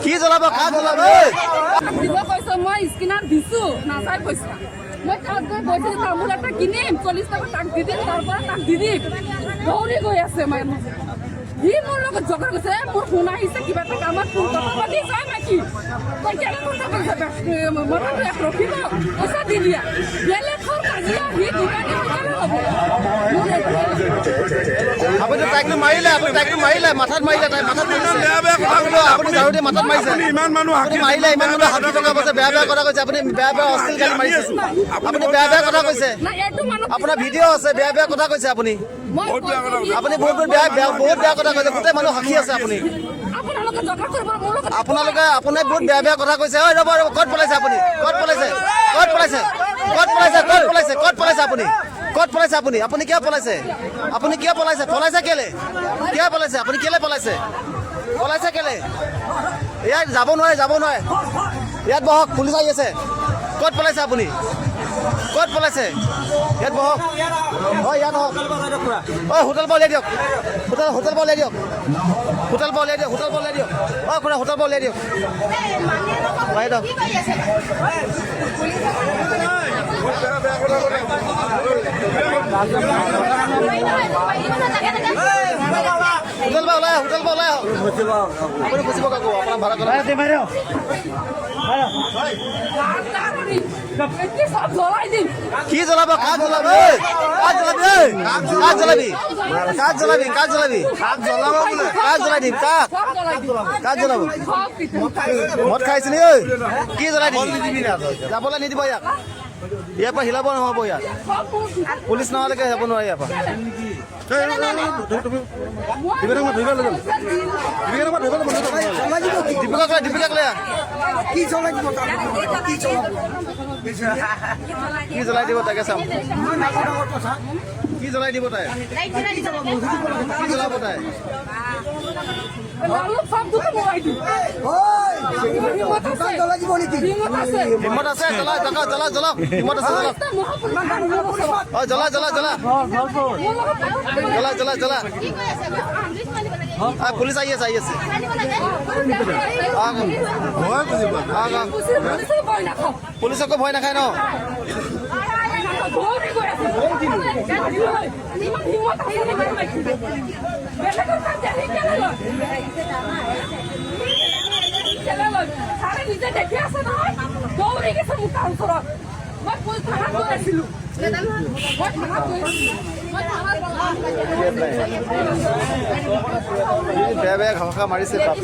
কি জ্বলাব কাক জ্বলাব দিব কৈছে মই স্কিনাৰ দিছো নাচাই পইচা মই তাত গৈ বৈছে তামোল এটা কিনিম 40 টকা তাক দি দিম তাৰপৰা তাক দি দিম দৌৰি গৈ আছে মানুহ সি মোৰ লগত জগৰ গৈছে মোৰ ফোন আহিছে কিবা এটা কামত ফোন কথা পাতি যায় নেকি তই কেনে কথা কৈছে মইতো এক ৰখিব পইচা দি দিয়া বেলেগ ঘৰ কাজিয়া সি দোকানী কেনে হ'ব আপুনি তাইকটো মাৰিলে মাথাত মাৰিলে তাই মাথাত বেয়া বেয়া কথা ক'লো আপুনি জাৰুদি মাথাত মাৰিছে ইমান মানুহ আপুনি মাৰিলে ইমান মানুহ হাতি টকা কৈছে বেয়া বেয়া কথা কৈছে আপুনি বেয়া বেয়া অশ্লীল গালি মাৰিছে আপুনি বেয়া বেয়া কথা কৈছে আপোনাৰ ভিডিঅ' আছে বেয়া বেয়া কথা কৈছে আপুনি আপুনি বহুত বেয়া কথা কৈছে গোটেই মানুহ সাক্ষী আছে আপুনি আপোনালোকে বহুত বেয়া বেয়া কথা কৈছে ঐ ৰ'ব ক'ত পলাইছে আপুনি ক'ত পলাইছে আপুনি কিয় পলাইছে পলাইছে কেলে আপুনি কেলে পলাইছে কেলে ইয়াত যাব নোৱাৰে ইয়াত বহক পুলিচ আহি আছে ক'ত পলাইছে আপুনি ইয়াত বহক হয় ইয়াত হওক হোটেল পৰা উলিয়াই দিয়ক হোটেল পৰা উলিয়াই দিয়ক খুৰা হোটেল পৰা উলিয়াই দিয়ক হোটেল পৰা ওলাই আপুনি খুচিব কাকো আপোনাৰ ভাড়া কৰা কি জ্বলাব কাক জ্বলাবি দিম কাক জ্বলাব মদ খাইছিলি ঐ কি জ্বলাই দিবি যাবলৈ নিদিব ইয়াৰ পৰা হিলাব নহ'ব ইয়াত পুলিচ নহালৈকে যাব নোৱাৰে ইয়াৰ পৰা দীপিকাক লৈ কি জ্বলাই দিব তাকে চাম কি জ্বলাই দিব তাই কি জ্বলাব তাই হিম্মত আছে জ্বলা পুলিচ আহি আছে পুলিচকো ভয় নাখায় ন নিজে দেখি আছে নহয় দৌৰি গৈছে মোৰ তাৰ ওচৰত মই পুলিচ থানাত গৈ আছিলো বেয়া বেয়া ঘামখা মাৰিছে বাপ